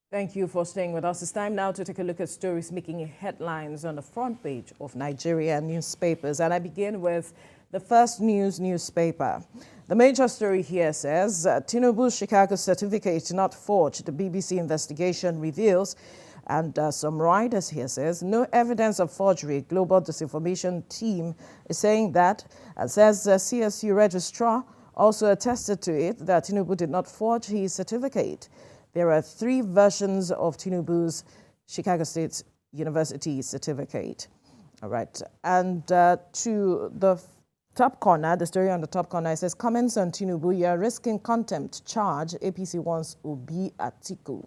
Thank you for staying with us. It's time now to take a look at stories making headlines on the front page of Nigerian newspapers. And I begin with the First News newspaper. The major story here says, Tinubu's Chicago certificate not forged, the BBC investigation reveals. And some writers here says, no evidence of forgery. Global disinformation team is saying that, and says the CSU registrar also attested to it that Tinubu did not forge his certificate. There are 3 versions of Tinubu's Chicago State University certificate. All right. And to the top corner, the story on the top corner, it says, comments on Tinubu, you are risking contempt charge. APC wants Obi Atiku.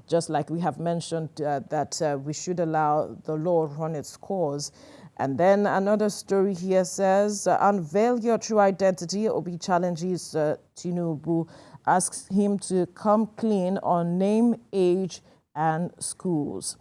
Just like we have mentioned that we should allow the law run its course. And then another story here says, unveil your true identity. Obi challenges Tinubu, asks him to come clean on name, age, and schools.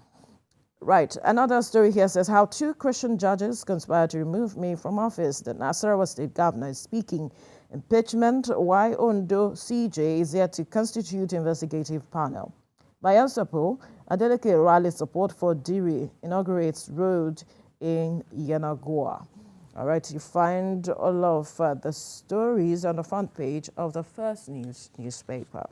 Right. Another story here says, how 2 Christian judges conspired to remove me from office. The Nasarawa state governor is speaking. Impeachment, why Ondo CJ is yet to constitute investigative panel. Bayansapo, Adeleke rally support for Diri, inaugurates road in Yenagoa. All right, you find all of the stories on the front page of the First News newspaper.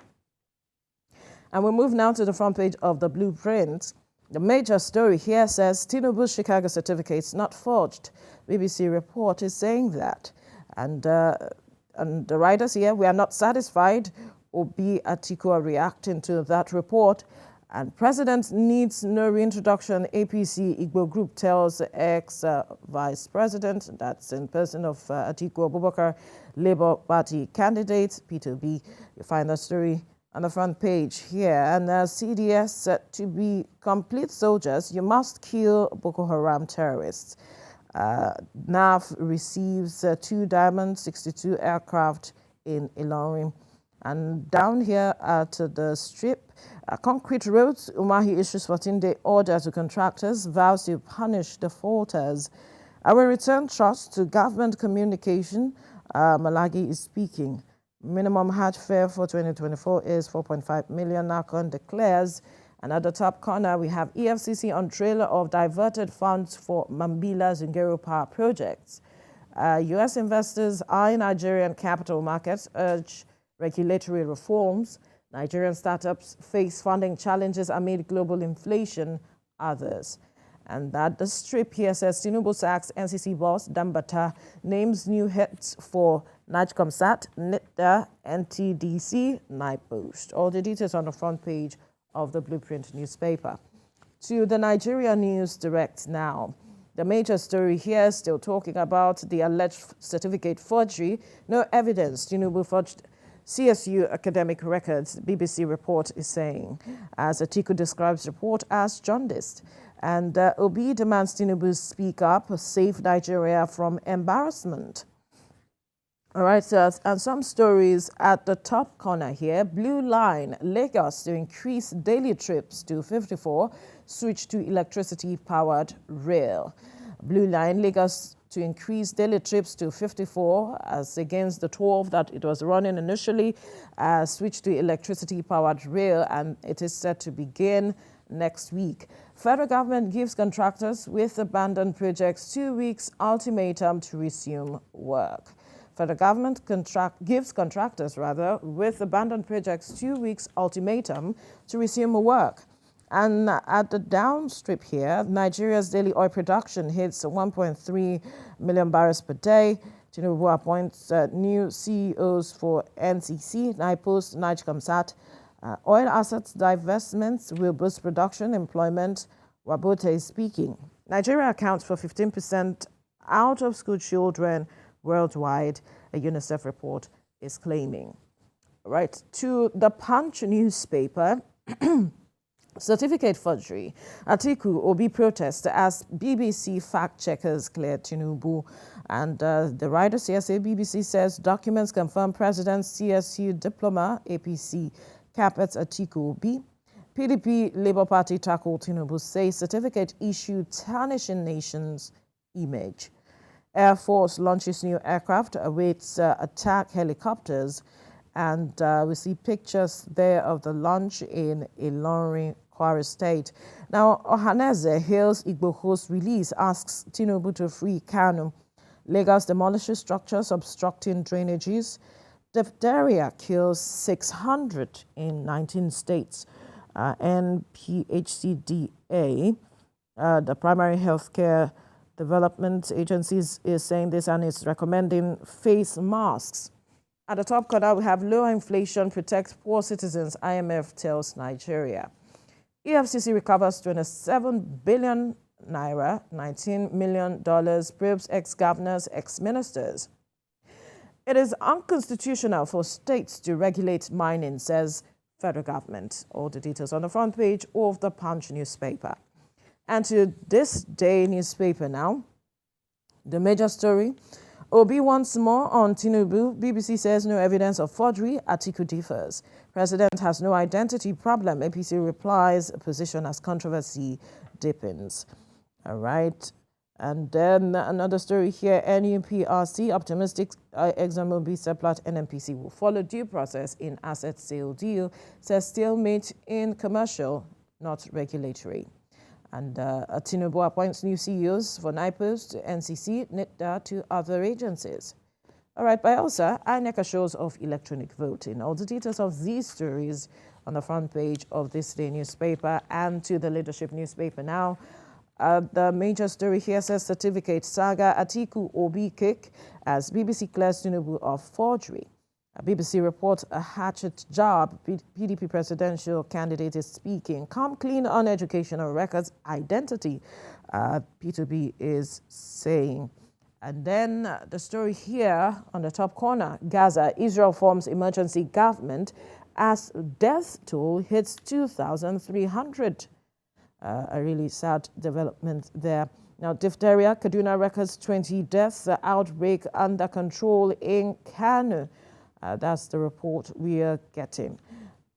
And we move now to the front page of the Blueprint. The major story here says, Tinubu's Chicago certificates not forged. BBC report is saying that. And the writers here, we are not satisfied. Obi Atiku are reacting to that report. And President needs no reintroduction, APC Igbo Group tells ex-Vice President, that's in person of Atiku Abubakar, Labour Party candidate, Peter B. You find that story on the front page here. And CDS, to be complete soldiers, you must kill Boko Haram terrorists. NAF receives 2 diamonds, 62 aircraft in Ilorin. And down here at the strip, concrete roads, Umahi issues 14-day order to contractors, vows to punish defaulters. I will return trust to government communication. Malagi is speaking. Minimum Hajj fare for 2024 is 4.5 million, NACON declares. And at the top corner, we have EFCC on trailer of diverted funds for Mambila Zungeru power projects. U.S. investors eye Nigerian capital markets, urge regulatory reforms. Nigerian startups face funding challenges amid global inflation, others. And that the strip here says, Tinubu sacks NCC boss Dambata, names new heads for Najcomsat, NITDA, NTDC, NIPOST. All the details on the front page of the Blueprint newspaper. To the Nigeria News Direct now. The major story here still talking about the alleged certificate forgery. No evidence Tinubu forged CSU academic records, BBC report is saying, as Atiku describes report as jaundiced. And Obi demands Tinubu speak up, save Nigeria from embarrassment. All right, so, and some stories at the top corner here. Blue Line, Lagos to increase daily trips to 54, switch to electricity-powered rail. Blue Line, Lagos to increase daily trips to 54 as against the 12 that it was running initially, switch to electricity-powered rail, and it is set to begin next week. Federal government gives contractors with abandoned projects 2 weeks ultimatum to resume work. Federal government gives contractors with abandoned projects 2 weeks ultimatum to resume work. And at the downstrip here, Nigeria's daily oil production hits 1.3 million barrels per day. Tinubu appoints new CEOs for NCC, NIPOST, Najcomsat. Oil assets divestments will boost production, employment. Wabote is speaking. Nigeria accounts for 15% out of school children worldwide, a UNICEF report is claiming. Right, to the Punch newspaper. Certificate forgery. Atiku Obi protest as BBC fact-checkers cleared Tinubu. And the writers here say BBC says documents confirm President CSU diploma, APC capets Atiku Obi. PDP Labour Party tackled Tinubu, say certificate issue tarnishing nation's image. Air Force launches new aircraft, awaits attack helicopters. and we see pictures there of the launch in Ilorin, Kwara State. Now, Ohaneze hails Igboho's release, asks Tinubu to free Kanu. Lagos demolishes structures obstructing drainages. Diphtheria kills 600 in 19 states. NPHCDA, the primary healthcare development agencies, is saying this and is recommending face masks. At the top corner, we have low inflation protects poor citizens, IMF tells Nigeria. EFCC recovers 27 billion naira, $19 million, probes ex-governors, ex-ministers. It is unconstitutional for states to regulate mining, says federal government. All the details on the front page of the Punch newspaper. And to this day newspaper now, the major story, Obi once more on Tinubu. BBC says no evidence of forgery. Atiku differs. President has no identity problem. APC replies position as controversy deepens. All right. And then another story here, NUPRC optimistic ExxonMobil Seplat NNPC will follow due process in asset sale deal, says stalemate in commercial, not regulatory. And Tinubu appoints new CEOs for NIPOS, NCC, NITDA to other agencies. All right, Bielsa, INEC assures of electronic voting. All the details of these stories on the front page of this day newspaper and to the leadership newspaper now. The major story here says certificate saga Atiku Obi kick as BBC clears Tinubu of forgery. BBC reports a hatchet job. PDP presidential candidate is speaking. Come clean on educational records identity, P2B is saying. And then the story here on the top corner, Gaza, Israel forms emergency government as death toll hits 2,300. A really sad development there. Now, diphtheria, Kaduna records 20 deaths, the outbreak under control in Kano. That's the report we are getting.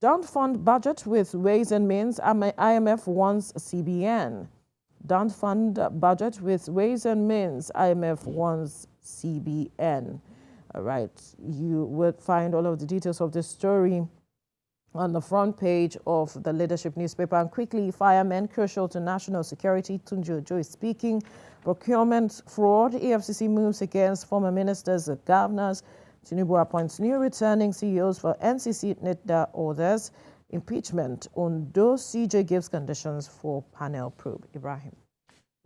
Don't fund budget with Ways and Means. IMF wants CBN. Don't fund budget with Ways and Means. IMF wants CBN. All right. You would find all of the details of this story on the front page of the leadership newspaper. And quickly, firemen crucial to national security. Tunji Ojo is speaking. Procurement fraud. EFCC moves against former ministers and governors. Tinubu appoints new returning CEOs for NCC, NITDA, others. Impeachment. Ondo CJ gives conditions for panel probe. Ibrahim.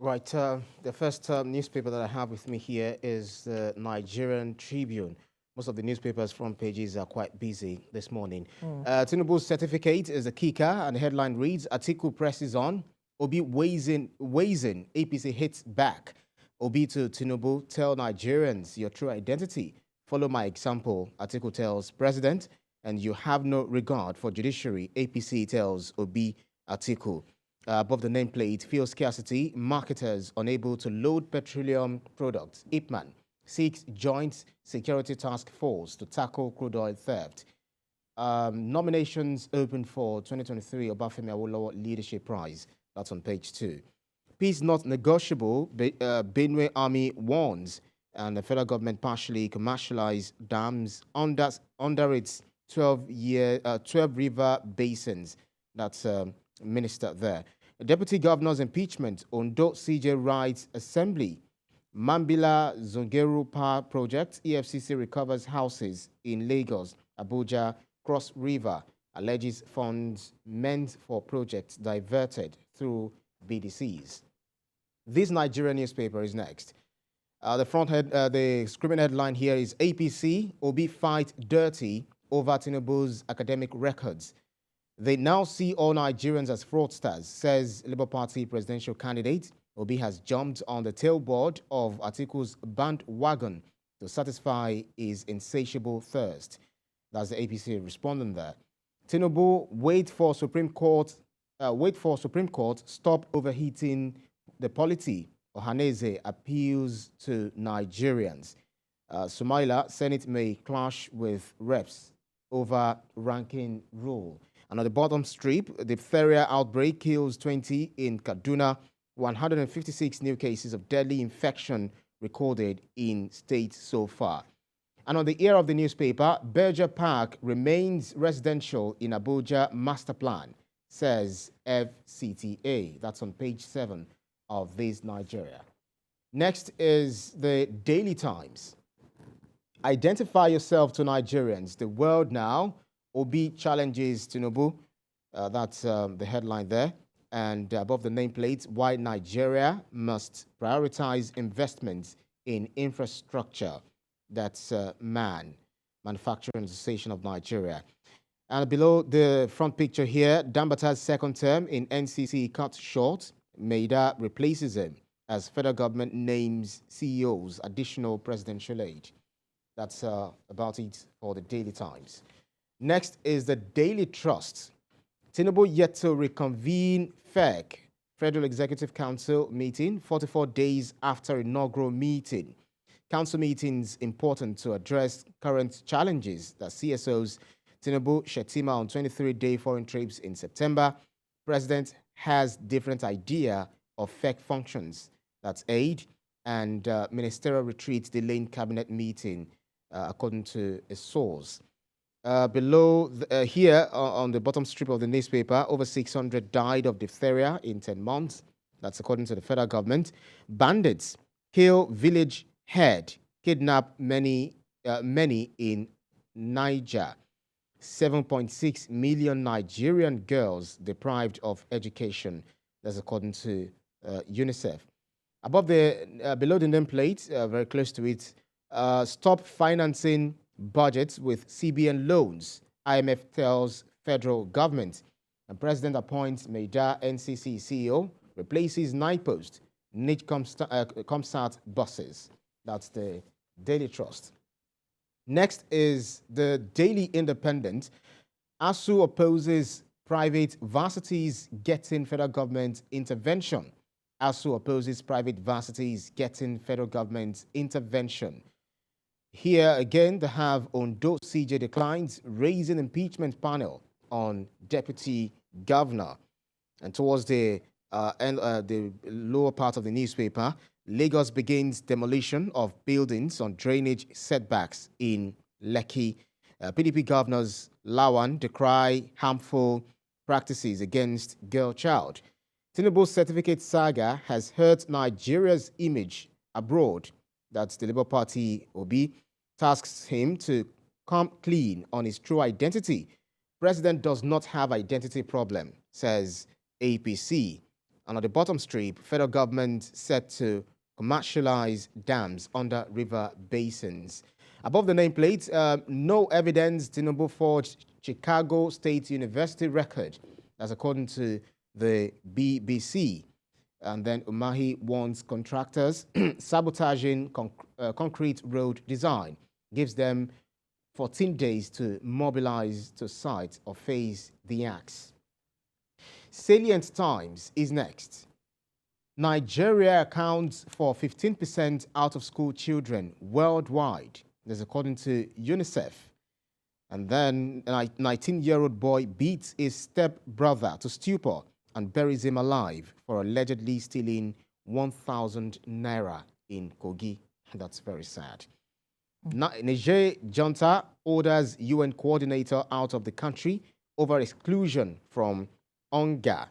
Right. The first newspaper that I have with me here is the Nigerian Tribune. Most of the newspapers' front pages are quite busy this morning. Tinubu's certificate is a kicker, and the headline reads, Atiku presses on. Obi weighs in, APC hits back. Obi to Tinubu, tell Nigerians your true identity. Follow my example, Atiku tells president, and you have no regard for judiciary, APC tells Obi Atiku. Above the nameplate, fuel scarcity, marketers unable to load petroleum products. Ipman seeks joint security task force to tackle crude oil theft. Nominations open for 2023 Obafemi Awolowo Leadership Prize. That's on page 2. Peace not negotiable, Benue Army warns. And the federal government partially commercialized dams under its 12 river basins. That's minister there. The deputy governor's impeachment. Ondo CJ Rights Assembly. Mambila Zongeru Power Project. EFCC recovers houses in Lagos, Abuja, Cross River. Alleges funds meant for projects diverted through BDCs. This Nigerian newspaper is next. The screaming headline here is APC, Obi fight dirty over Tinubu's academic records. They now see all Nigerians as fraudsters, says Labour Party presidential candidate. Obi has jumped on the tailboard of Atiku's bandwagon to satisfy his insatiable thirst. That's the APC responding there. Tinubu, wait for Supreme Court, stop overheating the polity. Ohaneze appeals to Nigerians. Sumaila, Senate may clash with reps over ranking rule. And at the bottom strip, the diphtheria outbreak kills 20 in Kaduna. 156 new cases of deadly infection recorded in state so far. And on the ear of the newspaper, Berger Park remains residential in Abuja master plan, says FCTA. That's on page 7 of this Nigeria. Next is the Daily Times. Identify yourself to Nigerians. The world now. Obi challenges Tinubu. That's the headline there. And above the nameplate, why Nigeria must prioritize investments in infrastructure. That's Manufacturing Association of Nigeria. And below the front picture here, Dambata's second term in NCC cut short. Maida replaces him as federal government names CEOs additional presidential aid. That's about it for the Daily Times. Next is the Daily Trust. Tinubu yet to reconvene FEC, Federal Executive Council meeting, 44 days after inaugural meeting. Council meetings important to address current challenges that CSOs Tinubu, Shetima on 23-day foreign trips in September. President has different idea of FEC functions. That's aid and ministerial retreat delaying cabinet meeting, according to a source. Below here on the bottom strip of the newspaper, over 600 died of diphtheria in 10 months. That's according to the federal government. Bandits kill village head, kidnap many in Niger. 7.6 million Nigerian girls deprived of education. That's according to UNICEF. Above below the nameplate, very close to it, stop financing budgets with CBN loans. IMF tells federal government. And President appoints Maida NCC CEO, replaces NIPOST, NIT Comsat buses. That's the Daily Trust. Next is the Daily Independent. ASU opposes private varsities getting federal government intervention. ASU opposes private varsities getting federal government intervention. Here again, they have Ondo CJ declines raising impeachment panel on deputy governor. And towards the lower part of the newspaper, Lagos begins demolition of buildings on drainage setbacks in Lekki. PDP governors Lawan decry harmful practices against girl child. Tinubu's certificate saga has hurt Nigeria's image abroad. That's the Labour Party. Obi tasks him to come clean on his true identity. President does not have identity problem, says APC. And on the bottom strip, federal government set to commercialize dams under river basins. Above the nameplate, no evidence Tinubu forged Chicago State University record. That's according to the BBC. And then Umahi warns contractors sabotaging concrete road design. Gives them 14 days to mobilize to site or face the axe. Salient Times is next. Nigeria accounts for 15% out-of-school children worldwide. This is according to UNICEF. And then a 19-year-old boy beats his step-brother to stupor and buries him alive for allegedly stealing 1,000 naira in Kogi. That's very sad. Niger junta orders UN coordinator out of the country over exclusion from UNGA.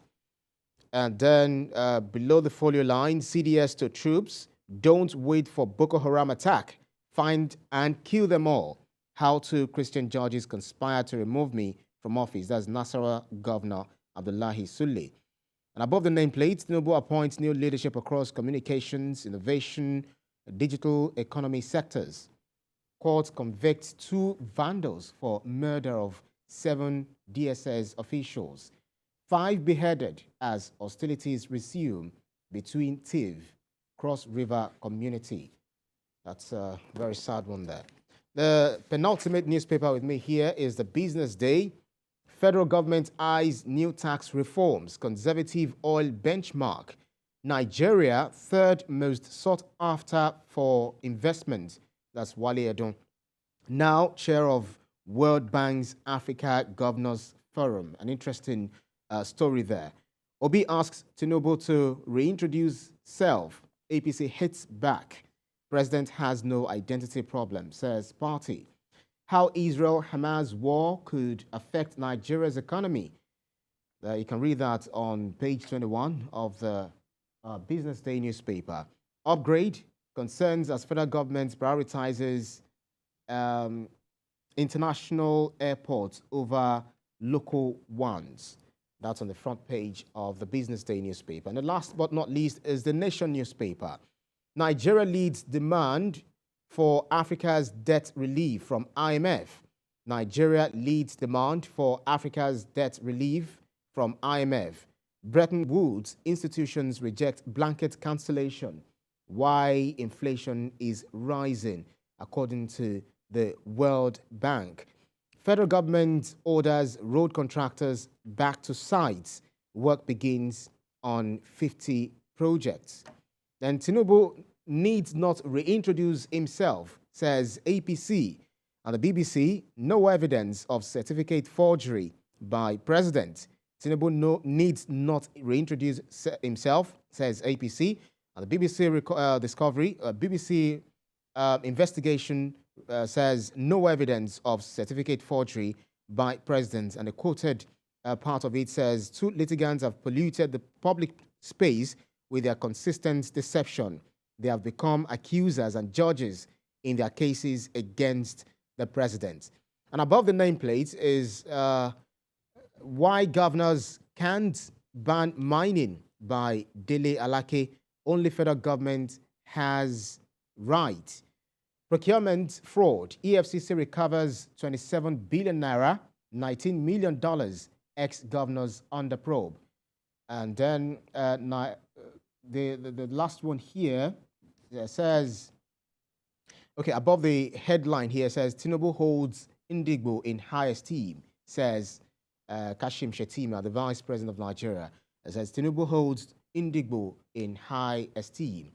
And then below the folio line, CDS to troops, don't wait for Boko Haram attack. Find and kill them all. How two Christian judges conspire to remove me from office. That's Nasarawa Governor Abdullahi Sule. And above the nameplate, Tinubu appoints new leadership across communications, innovation, digital economy sectors. Court convicts 2 vandals for murder of 7 DSS officials. 5 beheaded as hostilities resume between Tiv, Cross River community. That's a very sad one there. The penultimate newspaper with me here is the Business Day. Federal government eyes new tax reforms, conservative oil benchmark. Nigeria, 3rd most sought after for investment. That's Wale Edun. Now chair of World Bank's Africa Governors Forum. An interesting story there. Obi asks Tinubu to reintroduce self. APC hits back. President has no identity problem, says party. How Israel-Hamas war could affect Nigeria's economy. You can read that on page 21 of the Business Day newspaper. Upgrade concerns as federal government prioritizes international airports over local ones. That's on the front page of the Business Day newspaper. And the last but not least is the Nation newspaper. Nigeria leads demand for Africa's debt relief from IMF. Nigeria leads demand for Africa's debt relief from IMF. Bretton Woods institutions reject blanket cancellation. Why inflation is rising, according to the World Bank. Federal government orders road contractors back to sites. Work begins on 50 projects. Then Tinubu needs not reintroduce himself, says APC. And the BBC, no evidence of certificate forgery by president. Tinubu needs not reintroduce himself, says APC. And the BBC discovery, BBC investigation says no evidence of certificate forgery by president. And the quoted part of it says, two litigants have polluted the public space with their consistent deception. They have become accusers and judges in their cases against the president. And above the nameplate is why governors can't ban mining by Dele Alake. Only federal government has right. Procurement fraud. EFCC recovers 27 billion naira, $19 million, ex-governors under probe. And then the last one here says, okay, above the headline here says, Tinubu holds Indigbo in high esteem, says Kashim Shettima, the Vice President of Nigeria. It says, Tinubu holds Indigbo in high esteem.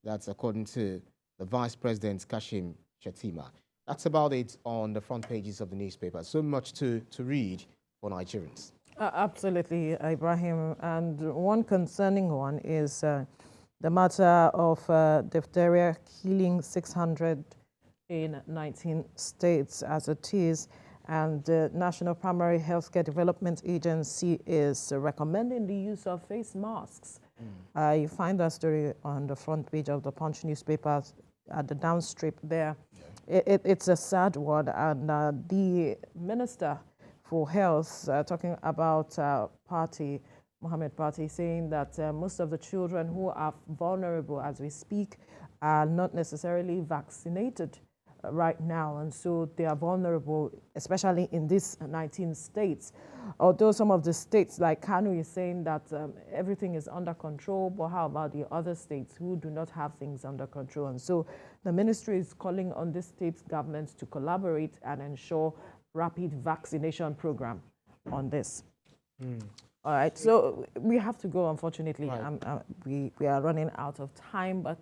That's according to the Vice President, Kashim Shettima. That's about it on the front pages of the newspaper. So much to read for Nigerians. Absolutely, Ibrahim. And one concerning one is the matter of diphtheria killing 600 in 19 states as it is. And the National Primary Healthcare Development Agency is recommending the use of face masks. You find that story on the front page of the Punch newspaper at the downstrip there. It's a sad one. And the Minister for Health talking about Party, Mohammed Party, saying that most of the children who are vulnerable as we speak are not necessarily vaccinated right now, and so they are vulnerable, especially in these 19 states. Although some of the states like Kano is saying that everything is under control, but how about the other states who do not have things under control? And so the ministry is calling on the state governments to collaborate and ensure rapid vaccination program on this. All right, so we have to go, unfortunately. Right. We are running out of time, but